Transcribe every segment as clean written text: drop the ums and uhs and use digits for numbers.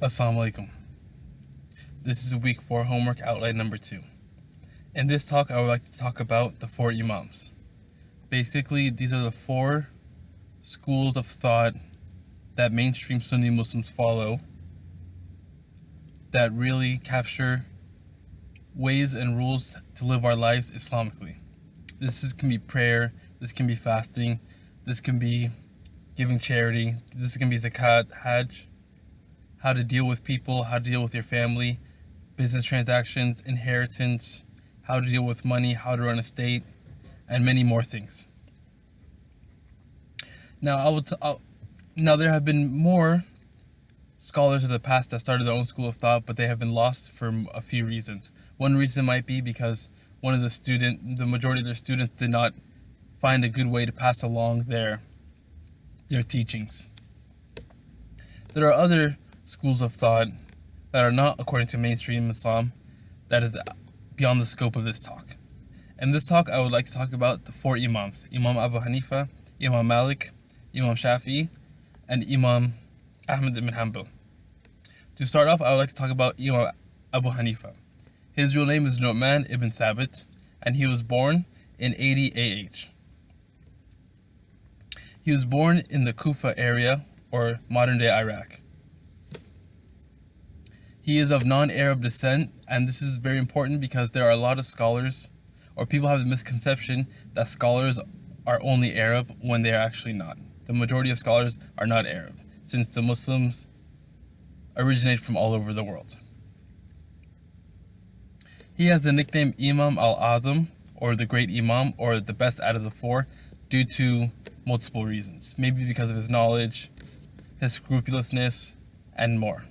Assalamu alaikum. This is week 4 homework outline number 2. In this talk, I would like to talk about the 4 Imams. Basically, these are the 4 schools of thought that mainstream Sunni Muslims follow that really capture ways and rules to live our lives Islamically. Can be prayer, this can be fasting, this can be giving charity, this can be zakat, hajj, how to deal with people, how to deal with your family, business transactions, inheritance, how to deal with money, how to run a state, and many more things. Now, there have been more scholars of the past that started their own school of thought, but they have been lost for a few reasons. One reason might be because the majority of their students did not find a good way to pass along their teachings. There are other schools of thought that are not according to mainstream Islam that is beyond the scope of this talk. In this talk, I would like to talk about the 4 Imams: Imam Abu Hanifa, Imam Malik, Imam Shafi'i, and Imam Ahmad ibn Hanbal. To start off, I would like to talk about Imam Abu Hanifa. His real name is Nu'man ibn Thabit, and he was born in 80 AH. He was born in the Kufa area, or modern-day Iraq. He is of non-Arab descent, and this is very important because there are a lot of scholars, or people have the misconception that scholars are only Arab when they are actually not. The majority of scholars are not Arab, since the Muslims originate from all over the world. He has the nickname Imam al-Azam, or the Great Imam, or the best out of the 4, due to multiple reasons. Maybe because of his knowledge, his scrupulousness, and more.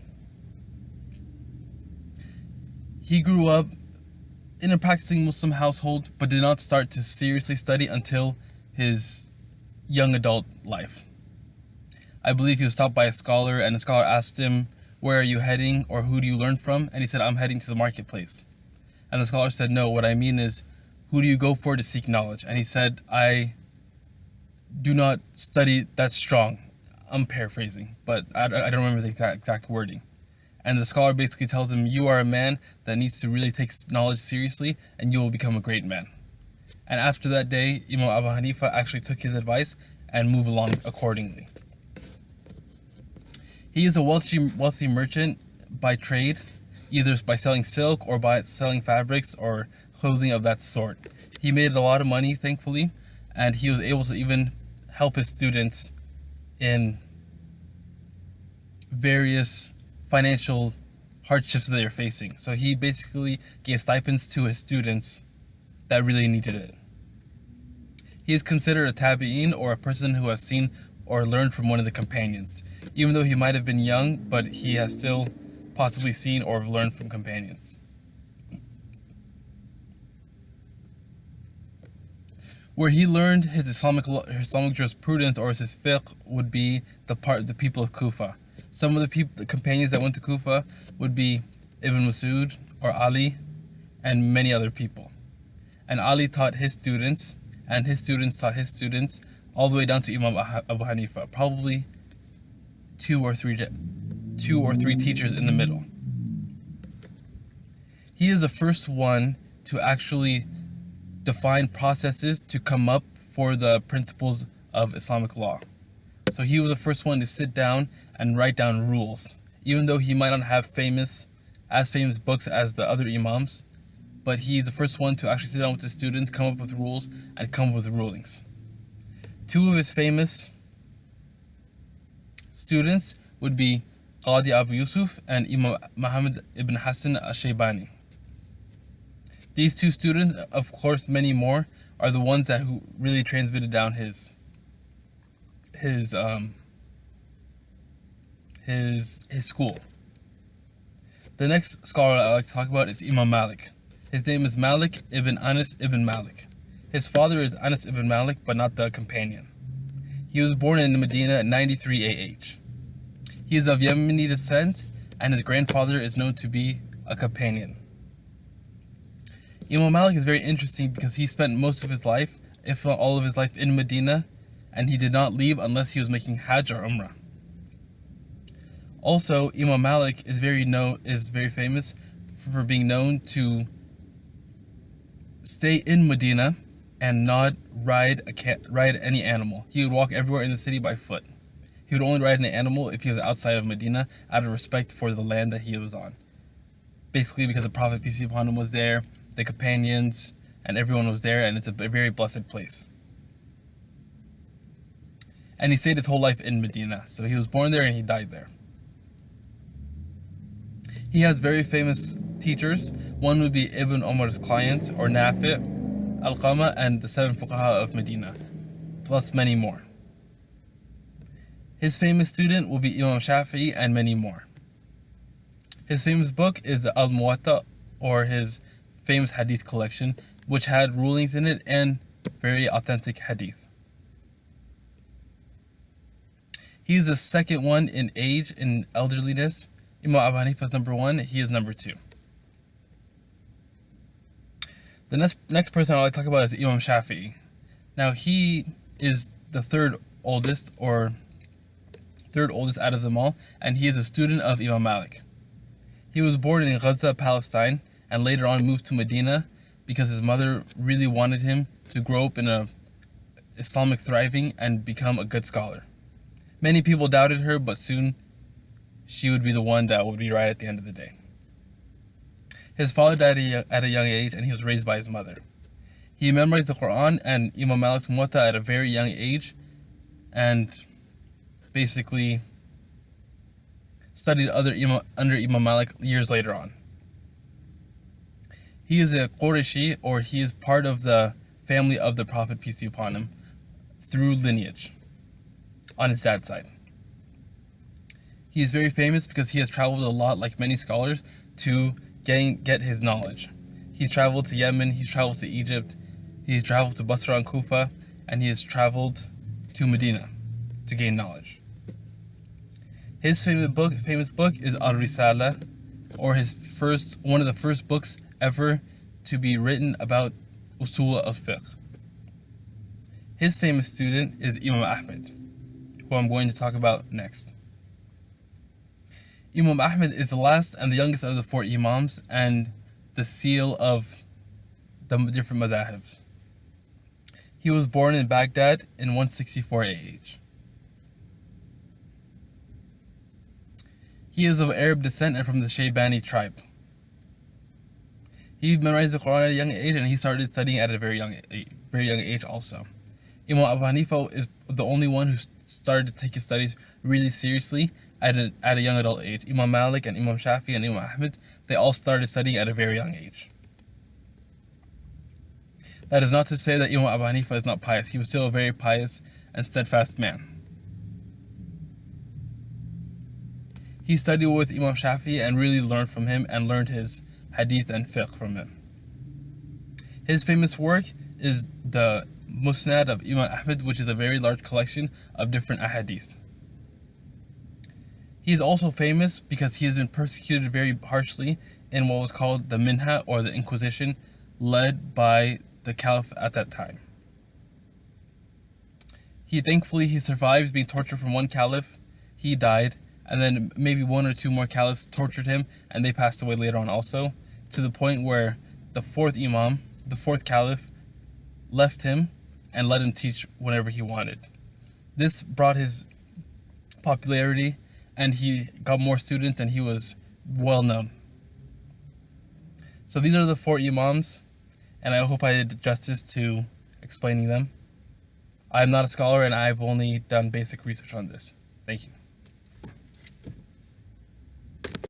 He grew up in a practicing Muslim household, but did not start to seriously study until his young adult life. I believe he was stopped by a scholar, and the scholar asked him, "Where are you heading, or who do you learn from?" And he said, "I'm heading to the marketplace." And the scholar said, "No, what I mean is, who do you go for to seek knowledge?" And he said, "I do not study that strong." I'm paraphrasing, but I don't remember the exact wording. And the scholar basically tells him, "You are a man that needs to really take knowledge seriously, and you will become a great man." And after that day, Imam Abu Hanifa actually took his advice and moved along accordingly. He is a wealthy merchant by trade, either by selling silk or by selling fabrics or clothing of that sort. He made a lot of money, thankfully, and he was able to even help his students in various financial hardships that they're facing. So he basically gave stipends to his students that really needed it. He is considered a tabi'in, or a person who has seen or learned from one of the companions. Even though he might have been young, but he has still possibly seen or learned from companions. Where he learned his Islamic jurisprudence, or his fiqh, would be the people of Kufa. Some of the companions that went to Kufa would be Ibn Masud or Ali, and many other people. And Ali taught his students, and his students taught his students, all the way down to Imam Abu Hanifa, probably two or three teachers in the middle. He is the first one to actually define processes to come up for the principles of Islamic law. So he was the first one to sit down and write down rules, even though he might not have as famous books as the other Imams, but he's the first one to actually sit down with his students, come up with rules, and come up with rulings. 2 of his famous students would be Qadi Abu Yusuf and Imam Muhammad ibn Hassan al-Shaybani. These 2 students, of course many more, are the ones who really transmitted down his school. The next scholar I like to talk about is Imam Malik. His name is Malik ibn Anas ibn Malik. His father is Anas ibn Malik, but not the companion. He was born in Medina in 93 AH. He is of Yemeni descent, and his grandfather is known to be a companion. Imam Malik is very interesting because he spent most of his life, if not all of his life, in Medina, and he did not leave unless he was making Hajj or Umrah. Also, Imam Malik is very famous for being known to stay in Medina and not ride any animal. He would walk everywhere in the city by foot. He would only ride an animal if he was outside of Medina out of respect for the land that he was on. Basically because the Prophet, peace be upon him, was there, the companions, and everyone was there, and it's a very blessed place. And he stayed his whole life in Medina. So he was born there and he died there. He has very famous teachers. One would be Ibn Umar's client, or Nafi', Alqama, and the 7 Fuqaha of Medina, plus many more. His famous student will be Imam Shafi'i and many more. His famous book is the Al-Muwatta, or his famous hadith collection, which had rulings in it and very authentic hadith. He's the second one in age, in elderliness. Imam Abu Hanifa is number 1, he is number 2. The next person I'd like to talk about is Imam Shafi'i. Now he is the third oldest out of them all, and he is a student of Imam Malik. He was born in Gaza, Palestine, and later on moved to Medina because his mother really wanted him to grow up in a Islamic thriving and become a good scholar. Many people doubted her, but soon she would be the one that would be right at the end of the day. His father died at a young age, and he was raised by his mother. He memorized the Quran and Imam Malik's Muwatta at a very young age, and basically studied under Imam Malik years later on. He is a Qurayshi, or he is part of the family of the Prophet, peace be upon him, through lineage, on his dad's side. He is very famous because he has traveled a lot, like many scholars, to get his knowledge. He's traveled to Yemen, he's traveled to Egypt, he's traveled to Basra and Kufa, and he has traveled to Medina to gain knowledge. His famous book is Al-Risala, or one of the first books ever to be written about Usul al-Fiqh. His famous student is Imam Ahmed, who I'm going to talk about next. Imam Ahmed is the last and the youngest of the 4 Imams and the seal of the different madhahibs. He was born in Baghdad in 164 AH. He is of Arab descent and from the Shaybani tribe. He memorized the Quran at a young age, and he started studying at a very young age also. Imam Abu Hanifa is the only one who started to take his studies really seriously at a young adult age. Imam Malik and Imam Shafi and Imam Ahmed, they all started studying at a very young age. That is not to say that Imam Abu Hanifa is not pious. He was still a very pious and steadfast man. He studied with Imam Shafi and really learned from him and learned his hadith and fiqh from him. His famous work is the Musnad of Imam Ahmed, which is a very large collection of different ahadith. He is also famous because he has been persecuted very harshly in what was called the Minha, or the Inquisition, led by the Caliph at that time. Thankfully he survived being tortured from one Caliph. He died, and then maybe 1 or 2 more caliphs tortured him, and they passed away later on also, to the point where the 4th caliph, left him and let him teach whenever he wanted. This brought his popularity, and he got more students, and he was well known. So these are the 4 Imams, and I hope I did justice to explaining them. I'm not a scholar, and I've only done basic research on this. Thank you.